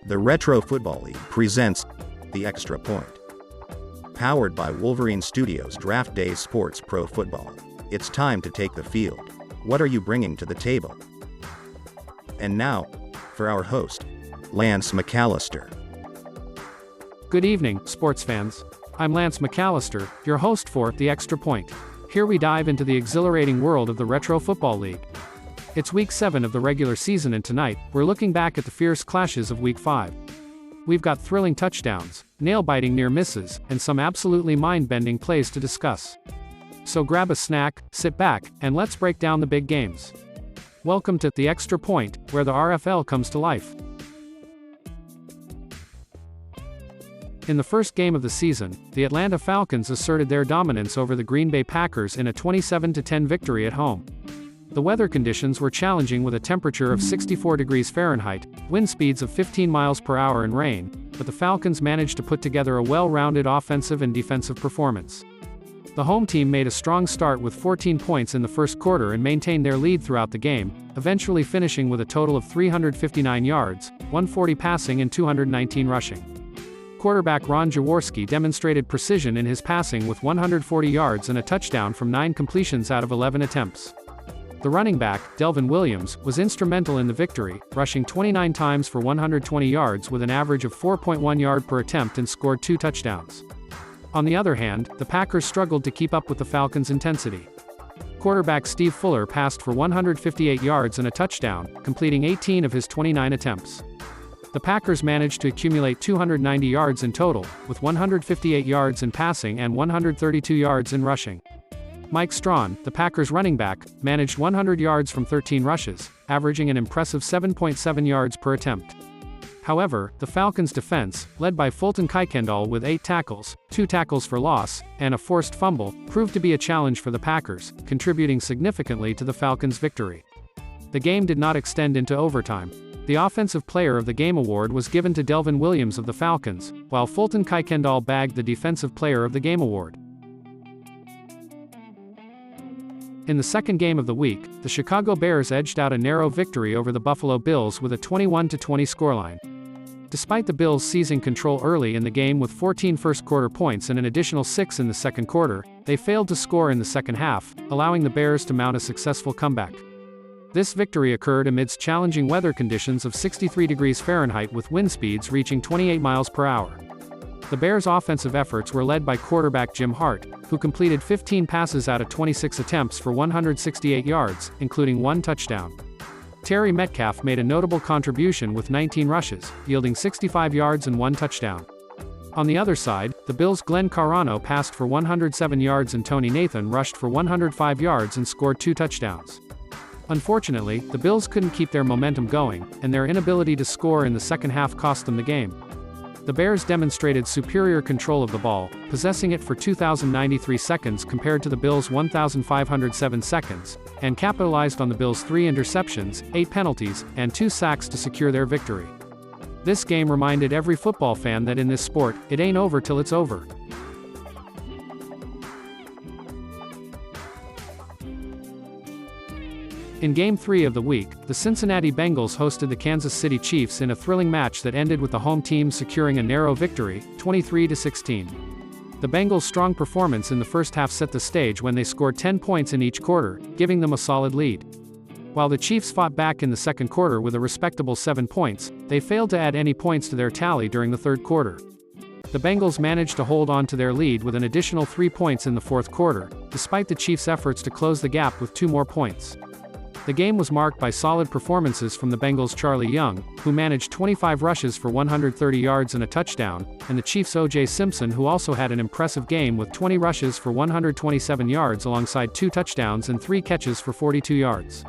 The Retro Football League presents The Extra Point. Powered by Wolverine Studios Draft Day Sports Pro Football. It's time to take the field. What are you bringing to the table? And now, for our host, Lance McAllister. Good evening, sports fans. I'm Lance McAllister, your host for The Extra Point. Here we dive into the exhilarating world of the Retro Football League. It's Week 7 of the regular season, and tonight, we're looking back at the fierce clashes of Week 5. We've got thrilling touchdowns, nail-biting near misses, and some absolutely mind-bending plays to discuss. So grab a snack, sit back, and let's break down the big games. Welcome to The Extra Point, where the RFL comes to life. In the first game of the season, the Atlanta Falcons asserted their dominance over the Green Bay Packers in a 27-10 victory at home. The weather conditions were challenging, with a temperature of 64 degrees Fahrenheit, wind speeds of 15 miles per hour and rain, but the Falcons managed to put together a well-rounded offensive and defensive performance. The home team made a strong start with 14 points in the first quarter and maintained their lead throughout the game, eventually finishing with a total of 359 yards, 140 passing and 219 rushing. Quarterback Ron Jaworski demonstrated precision in his passing with 140 yards and a touchdown from 9 completions out of 11 attempts. The running back, Delvin Williams, was instrumental in the victory, rushing 29 times for 120 yards with an average of 4.1 yards per attempt and scored 2 touchdowns. On the other hand, the Packers struggled to keep up with the Falcons' intensity. Quarterback Steve Fuller passed for 158 yards and a touchdown, completing 18 of his 29 attempts. The Packers managed to accumulate 290 yards in total, with 158 yards in passing and 132 yards in rushing. Mike Strawn, the Packers running back, managed 100 yards from 13 rushes, averaging an impressive 7.7 yards per attempt. However, the Falcons' defense, led by Fulton Kuykendall with 8 tackles, 2 tackles for loss, and a forced fumble, proved to be a challenge for the Packers, contributing significantly to the Falcons' victory. The game did not extend into overtime. The Offensive Player of the Game award was given to Delvin Williams of the Falcons, while Fulton Kuykendall bagged the Defensive Player of the Game award. In the second game of the week, the Chicago Bears edged out a narrow victory over the Buffalo Bills with a 21-20 scoreline. Despite the Bills seizing control early in the game with 14 first-quarter points and an additional 6 in the second quarter, they failed to score in the second half, allowing the Bears to mount a successful comeback. This victory occurred amidst challenging weather conditions of 63 degrees Fahrenheit with wind speeds reaching 28 miles per hour. The Bears' offensive efforts were led by quarterback Jim Hart, who completed 15 passes out of 26 attempts for 168 yards, including 1 touchdown. Terry Metcalf made a notable contribution with 19 rushes, yielding 65 yards and 1 touchdown. On the other side, the Bills' Glenn Carano passed for 107 yards and Tony Nathan rushed for 105 yards and scored 2 touchdowns. Unfortunately, the Bills couldn't keep their momentum going, and their inability to score in the second half cost them the game. The Bears demonstrated superior control of the ball, possessing it for 2,093 seconds compared to the Bills' 1,507 seconds, and capitalized on the Bills' 3 interceptions, 8 penalties, and 2 sacks to secure their victory. This game reminded every football fan that in this sport, it ain't over till it's over. In Game 3 of the week, the Cincinnati Bengals hosted the Kansas City Chiefs in a thrilling match that ended with the home team securing a narrow victory, 23-16. The Bengals' strong performance in the first half set the stage when they scored 10 points in each quarter, giving them a solid lead. While the Chiefs fought back in the second quarter with a respectable 7 points, they failed to add any points to their tally during the third quarter. The Bengals managed to hold on to their lead with an additional 3 points in the fourth quarter, despite the Chiefs' efforts to close the gap with 2 more points. The game was marked by solid performances from the Bengals' Charlie Young, who managed 25 rushes for 130 yards and a touchdown, and the Chiefs' O.J. Simpson, who also had an impressive game with 20 rushes for 127 yards alongside 2 touchdowns and 3 catches for 42 yards.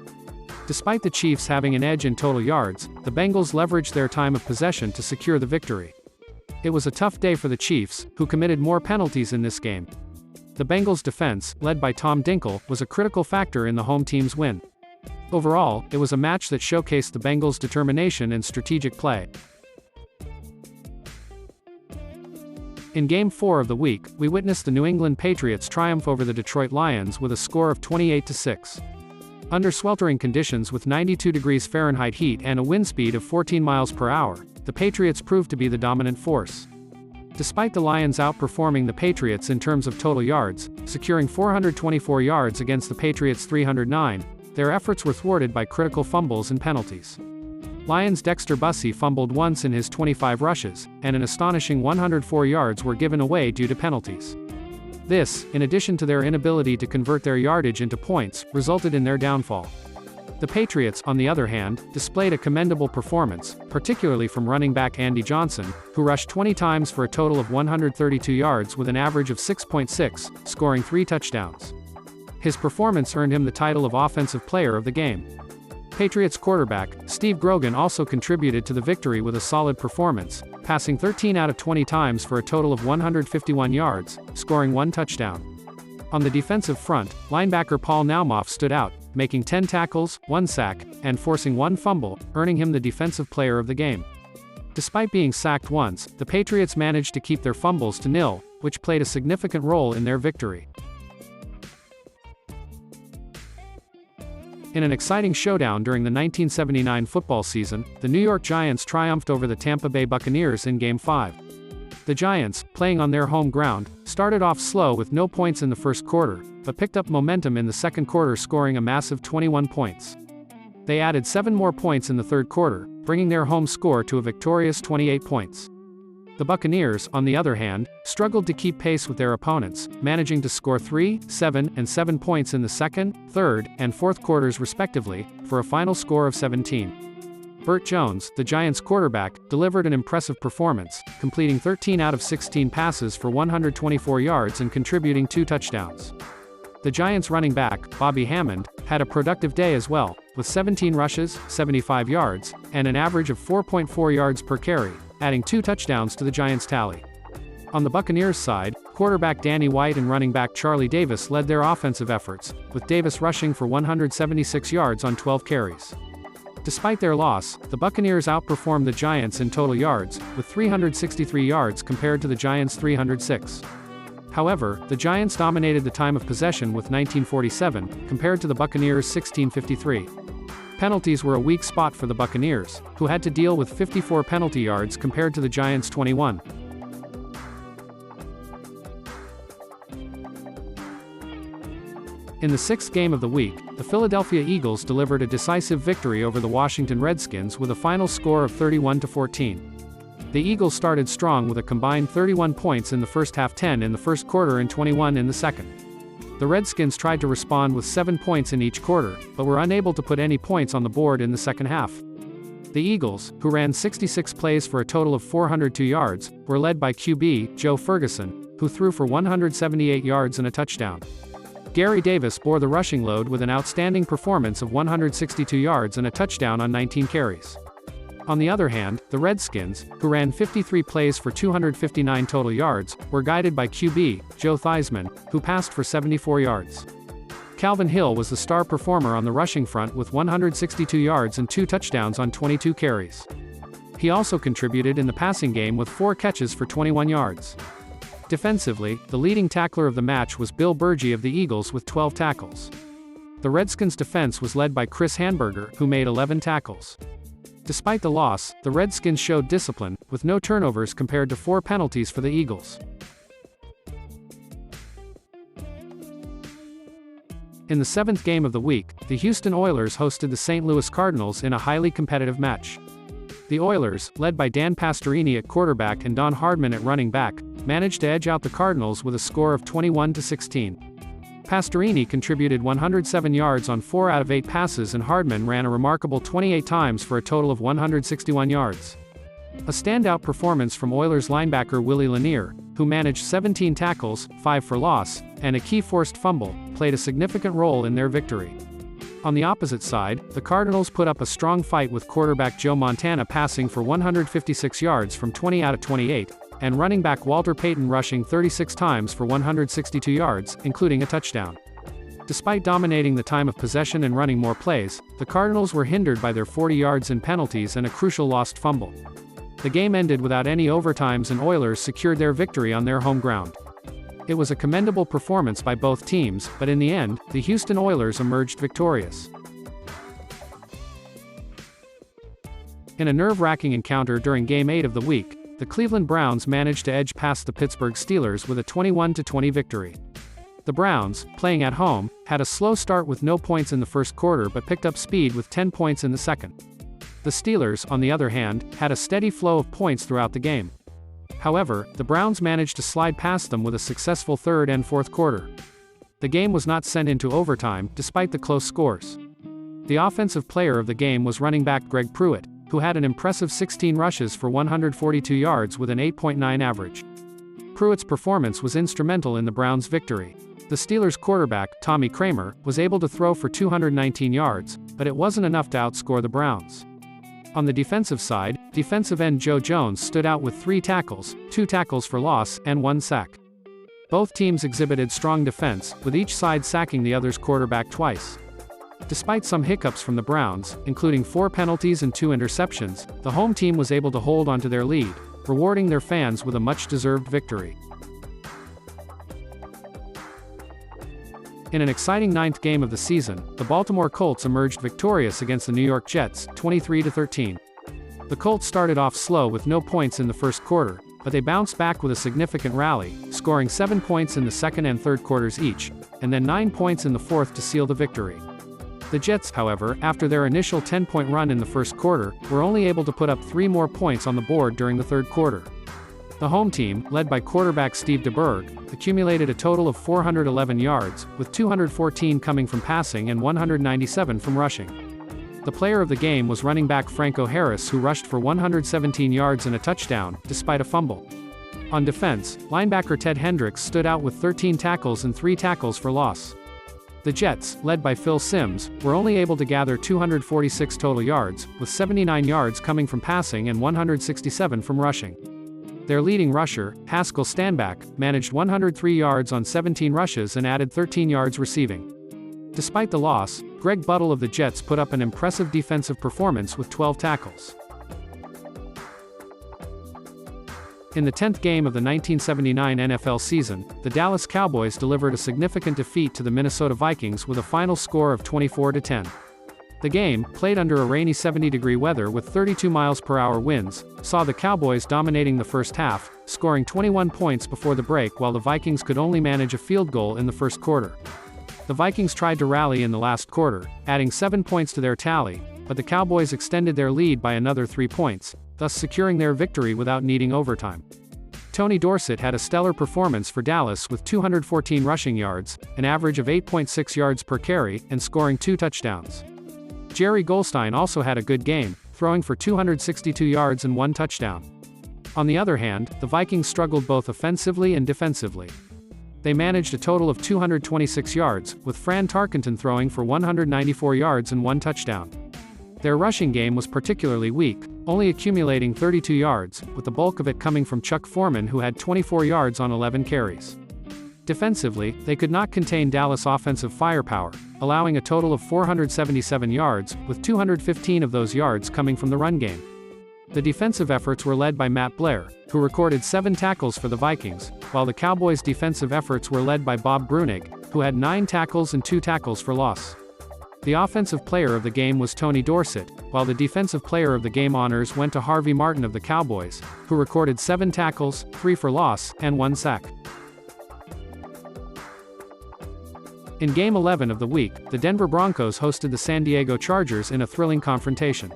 Despite the Chiefs having an edge in total yards, the Bengals leveraged their time of possession to secure the victory. It was a tough day for the Chiefs, who committed more penalties in this game. The Bengals' defense, led by Tom Dinkle, was a critical factor in the home team's win. Overall, it was a match that showcased the Bengals' determination and strategic play. In Game 4 of the week, we witnessed the New England Patriots triumph over the Detroit Lions with a score of 28-6. Under sweltering conditions with 92 degrees Fahrenheit heat and a wind speed of 14 miles per hour, the Patriots proved to be the dominant force. Despite the Lions outperforming the Patriots in terms of total yards, securing 424 yards against the Patriots' 309, their efforts were thwarted by critical fumbles and penalties. Lions' Dexter Bussey fumbled once in his 25 rushes, and an astonishing 104 yards were given away due to penalties. This, in addition to their inability to convert their yardage into points, resulted in their downfall. The Patriots, on the other hand, displayed a commendable performance, particularly from running back Andy Johnson, who rushed 20 times for a total of 132 yards with an average of 6.6, scoring 3 touchdowns. His performance earned him the title of Offensive Player of the Game. Patriots quarterback, Steve Grogan, also contributed to the victory with a solid performance, passing 13 out of 20 times for a total of 151 yards, scoring 1 touchdown. On the defensive front, linebacker Paul Naumoff stood out, making 10 tackles, 1 sack, and forcing 1 fumble, earning him the Defensive Player of the Game. Despite being sacked once, the Patriots managed to keep their fumbles to nil, which played a significant role in their victory. In an exciting showdown during the 1979 football season, the New York Giants triumphed over the Tampa Bay Buccaneers in Game 5. The Giants, playing on their home ground, started off slow with no points in the first quarter, but picked up momentum in the second quarter, scoring a massive 21 points. They added 7 more points in the third quarter, bringing their home score to a victorious 28 points. The Buccaneers, on the other hand, struggled to keep pace with their opponents, managing to score 3, 7, and 7 points in the second, third, and fourth quarters respectively, for a final score of 17. Burt Jones, the Giants' quarterback, delivered an impressive performance, completing 13 out of 16 passes for 124 yards and contributing 2 touchdowns. The Giants' running back, Bobby Hammond, had a productive day as well, with 17 rushes, 75 yards, and an average of 4.4 yards per carry, adding 2 touchdowns to the Giants' tally. On the Buccaneers' side, quarterback Danny White and running back Charlie Davis led their offensive efforts, with Davis rushing for 176 yards on 12 carries. Despite their loss, the Buccaneers outperformed the Giants in total yards, with 363 yards compared to the Giants' 306. However, the Giants dominated the time of possession with 1947, compared to the Buccaneers' 1653. Penalties were a weak spot for the Buccaneers, who had to deal with 54 penalty yards compared to the Giants' 21. In the 6th game of the week, the Philadelphia Eagles delivered a decisive victory over the Washington Redskins with a final score of 31-14. The Eagles started strong with a combined 31 points in the first half, 10 in the first quarter and 21 in the second. The Redskins tried to respond with 7 points in each quarter, but were unable to put any points on the board in the second half. The Eagles, who ran 66 plays for a total of 402 yards, were led by QB Joe Ferguson, who threw for 178 yards and a touchdown. Gary Davis bore the rushing load with an outstanding performance of 162 yards and a touchdown on 19 carries. On the other hand, the Redskins, who ran 53 plays for 259 total yards, were guided by QB Joe Theismann, who passed for 74 yards. Calvin Hill was the star performer on the rushing front with 162 yards and 2 touchdowns on 22 carries. He also contributed in the passing game with 4 catches for 21 yards. Defensively, the leading tackler of the match was Bill Burgee of the Eagles with 12 tackles. The Redskins' defense was led by Chris Hanburger, who made 11 tackles. Despite the loss, the Redskins showed discipline, with no turnovers compared to 4 penalties for the Eagles. In the 7th game of the week, the Houston Oilers hosted the St. Louis Cardinals in a highly competitive match. The Oilers, led by Dan Pastorini at quarterback and Don Hardman at running back, managed to edge out the Cardinals with a score of 21-16. Pastorini contributed 107 yards on 4 out of 8 passes and Hardman ran a remarkable 28 times for a total of 161 yards. A standout performance from Oilers linebacker Willie Lanier, who managed 17 tackles, 5 for loss, and a key forced fumble, played a significant role in their victory. On the opposite side, the Cardinals put up a strong fight with quarterback Joe Montana passing for 156 yards from 20 out of 28, and running back Walter Payton rushing 36 times for 162 yards, including a touchdown. Despite dominating the time of possession and running more plays, the Cardinals were hindered by their 40 yards in penalties and a crucial lost fumble. The game ended without any overtimes and Oilers secured their victory on their home ground. It was a commendable performance by both teams, but in the end, the Houston Oilers emerged victorious. In a nerve-wracking encounter during Game 8 of the week, the Cleveland Browns managed to edge past the Pittsburgh Steelers with a 21-20 victory. The Browns, playing at home, had a slow start with no points in the first quarter but picked up speed with 10 points in the second. The Steelers, on the other hand, had a steady flow of points throughout the game. However, the Browns managed to slide past them with a successful third and fourth quarter. The game was not sent into overtime, despite the close scores. The offensive player of the game was running back Greg Pruitt, who had an impressive 16 rushes for 142 yards with an 8.9 average. Pruitt's performance was instrumental in the Browns' victory. The Steelers' quarterback, Tommy Kramer, was able to throw for 219 yards, but it wasn't enough to outscore the Browns. On the defensive side, defensive end Joe Jones stood out with 3 tackles, 2 tackles for loss, and 1 sack. Both teams exhibited strong defense, with each side sacking the other's quarterback twice. Despite some hiccups from the Browns, including 4 penalties and 2 interceptions, the home team was able to hold onto their lead, rewarding their fans with a much-deserved victory. In an exciting 9th game of the season, the Baltimore Colts emerged victorious against the New York Jets, 23-13. The Colts started off slow with no points in the first quarter, but they bounced back with a significant rally, scoring 7 points in the second and third quarters each, and then 9 points in the fourth to seal the victory. The Jets, however, after their initial 10-point run in the first quarter, were only able to put up 3 more points on the board during the third quarter. The home team, led by quarterback Steve DeBerg, accumulated a total of 411 yards, with 214 coming from passing and 197 from rushing. The player of the game was running back Franco Harris, who rushed for 117 yards and a touchdown, despite a fumble. On defense, linebacker Ted Hendricks stood out with 13 tackles and 3 tackles for loss. The Jets, led by Phil Simms, were only able to gather 246 total yards, with 79 yards coming from passing and 167 from rushing. Their leading rusher, Haskell Stanback, managed 103 yards on 17 rushes and added 13 yards receiving. Despite the loss, Greg Buttle of the Jets put up an impressive defensive performance with 12 tackles. In the 10th game of the 1979 NFL season, the Dallas Cowboys delivered a significant defeat to the Minnesota Vikings with a final score of 24-10. The game, played under a rainy 70-degree weather with 32 mph winds, saw the Cowboys dominating the first half, scoring 21 points before the break while the Vikings could only manage a field goal in the first quarter. The Vikings tried to rally in the last quarter, adding 7 points to their tally, but the Cowboys extended their lead by another 3 points, thus securing their victory without needing overtime. Tony Dorsett had a stellar performance for Dallas with 214 rushing yards, an average of 8.6 yards per carry, and scoring 2 touchdowns. Jerry Goldstein also had a good game, throwing for 262 yards and 1 touchdown. On the other hand, the Vikings struggled both offensively and defensively. They managed a total of 226 yards, with Fran Tarkenton throwing for 194 yards and 1 touchdown. Their rushing game was particularly weak, only accumulating 32 yards, with the bulk of it coming from Chuck Foreman, who had 24 yards on 11 carries. Defensively, they could not contain Dallas' offensive firepower, allowing a total of 477 yards, with 215 of those yards coming from the run game. The defensive efforts were led by Matt Blair, who recorded 7 tackles for the Vikings, while the Cowboys' defensive efforts were led by Bob Brunig, who had 9 tackles and 2 tackles for loss. The offensive player of the game was Tony Dorsett, while the defensive player of the game honors went to Harvey Martin of the Cowboys, who recorded 7 tackles, 3 for loss, and 1 sack. In Game 11 of the week, the Denver Broncos hosted the San Diego Chargers in a thrilling confrontation.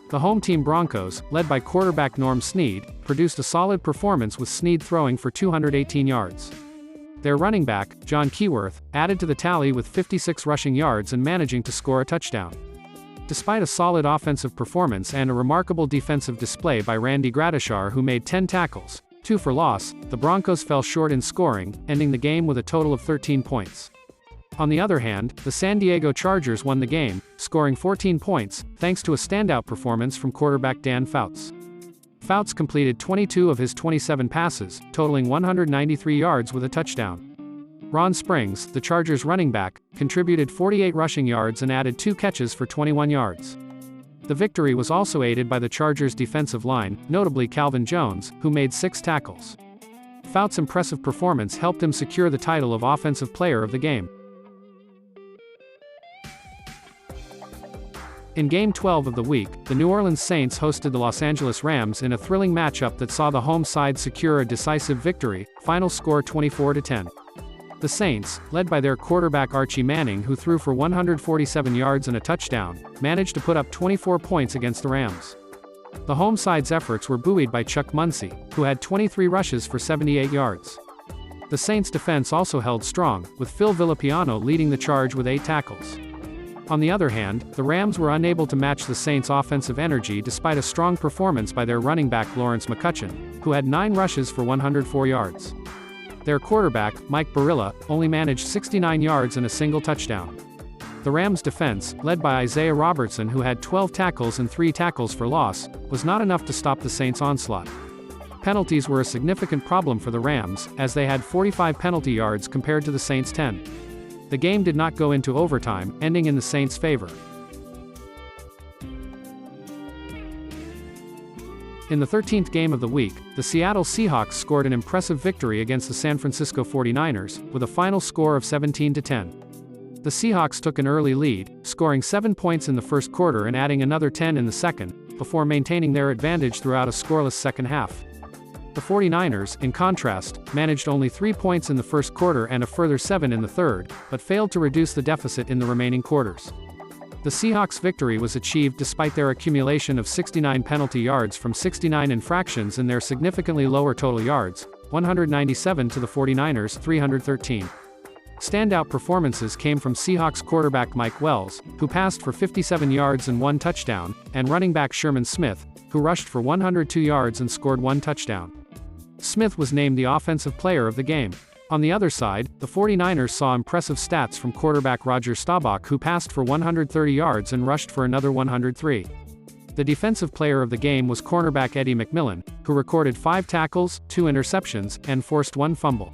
The home team Broncos, led by quarterback Norm Snead, produced a solid performance with Snead throwing for 218 yards. Their running back, John Keyworth, added to the tally with 56 rushing yards and managing to score a touchdown. Despite a solid offensive performance and a remarkable defensive display by Randy Gradishar, who made 10 tackles, 2 for loss, the Broncos fell short in scoring, ending the game with a total of 13 points. On the other hand, the San Diego Chargers won the game, scoring 14 points, thanks to a standout performance from quarterback Dan Fouts. Fouts completed 22 of his 27 passes, totaling 193 yards with a touchdown. Ron Springs, the Chargers running back, contributed 48 rushing yards and added 2 catches for 21 yards. The victory was also aided by the Chargers' defensive line, notably Calvin Jones, who made 6 tackles. Fouts' impressive performance helped him secure the title of Offensive Player of the Game. In Game 12 of the week, the New Orleans Saints hosted the Los Angeles Rams in a thrilling matchup that saw the home side secure a decisive victory, final score 24-10. The Saints, led by their quarterback Archie Manning, who threw for 147 yards and a touchdown, managed to put up 24 points against the Rams. The home side's efforts were buoyed by Chuck Muncie, who had 23 rushes for 78 yards. The Saints' defense also held strong, with Phil Villapiano leading the charge with 8 tackles. On the other hand, the Rams were unable to match the Saints' offensive energy despite a strong performance by their running back Lawrence McCutcheon, who had 9 rushes for 104 yards. Their quarterback, Mike Barilla, only managed 69 yards and a single touchdown. The Rams' defense, led by Isaiah Robertson, who had 12 tackles and 3 tackles for loss, was not enough to stop the Saints' onslaught. Penalties were a significant problem for the Rams, as they had 45 penalty yards compared to the Saints' 10. The game did not go into overtime, ending in the Saints' favor. In the 13th game of the week, the Seattle Seahawks scored an impressive victory against the San Francisco 49ers, with a final score of 17-10. The Seahawks took an early lead, scoring 7 points in the first quarter and adding another 10 in the second, before maintaining their advantage throughout a scoreless second half. The 49ers, in contrast, managed only 3 points in the first quarter and a further 7 in the third, but failed to reduce the deficit in the remaining quarters. The Seahawks' victory was achieved despite their accumulation of 69 penalty yards from 69 infractions and their significantly lower total yards, 197 to the 49ers' 313. Standout performances came from Seahawks quarterback Mike Wells, who passed for 57 yards and 1 touchdown, and running back Sherman Smith, who rushed for 102 yards and scored 1 touchdown. Smith was named the offensive player of the game. On the other side, the 49ers saw impressive stats from quarterback Roger Staubach, who passed for 130 yards and rushed for another 103. The defensive player of the game was cornerback Eddie McMillan, who recorded 5 tackles, 2 interceptions, and forced 1 fumble.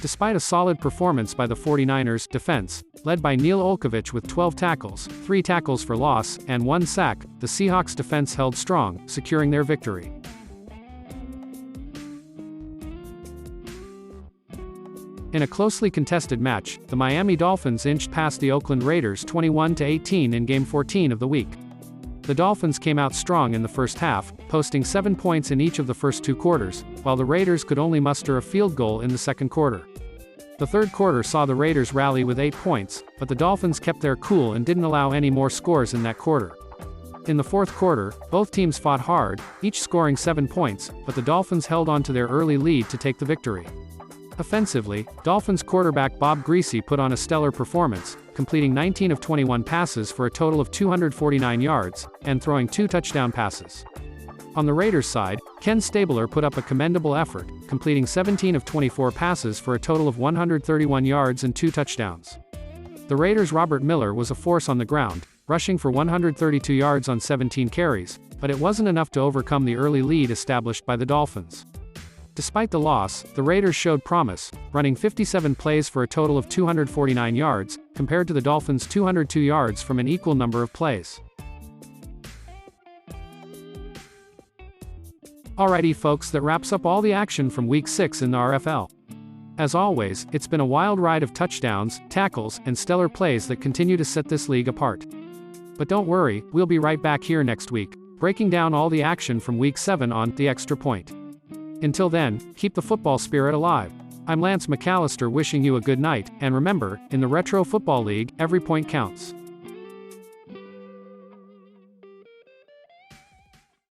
Despite a solid performance by the 49ers defense, led by Neil Olkovich with 12 tackles, 3 tackles for loss, and 1 sack, the Seahawks defense held strong, securing their victory. In a closely contested match, the Miami Dolphins inched past the Oakland Raiders 21-18 in Game 14 of the week. The Dolphins came out strong in the first half, posting 7 points in each of the first 2 quarters, while the Raiders could only muster a field goal in the second quarter. The third quarter saw the Raiders rally with 8 points, but the Dolphins kept their cool and didn't allow any more scores in that quarter. In the fourth quarter, both teams fought hard, each scoring 7 points, but the Dolphins held on to their early lead to take the victory. Offensively, Dolphins quarterback Bob Greasy put on a stellar performance, completing 19 of 21 passes for a total of 249 yards, and throwing 2 touchdown passes. On the Raiders' side, Ken Stabler put up a commendable effort, completing 17 of 24 passes for a total of 131 yards and 2 touchdowns. The Raiders' Robert Miller was a force on the ground, rushing for 132 yards on 17 carries, but it wasn't enough to overcome the early lead established by the Dolphins. Despite the loss, the Raiders showed promise, running 57 plays for a total of 249 yards, compared to the Dolphins' 202 yards from an equal number of plays. Alrighty folks, that wraps up all the action from Week 6 in the RFL. As always, it's been a wild ride of touchdowns, tackles, and stellar plays that continue to set this league apart. But don't worry, we'll be right back here next week, breaking down all the action from Week 7 on The Extra Point. Until then, keep the football spirit alive. I'm Lance McAllister wishing you a good night, and remember, in the Retro Football League, every point counts.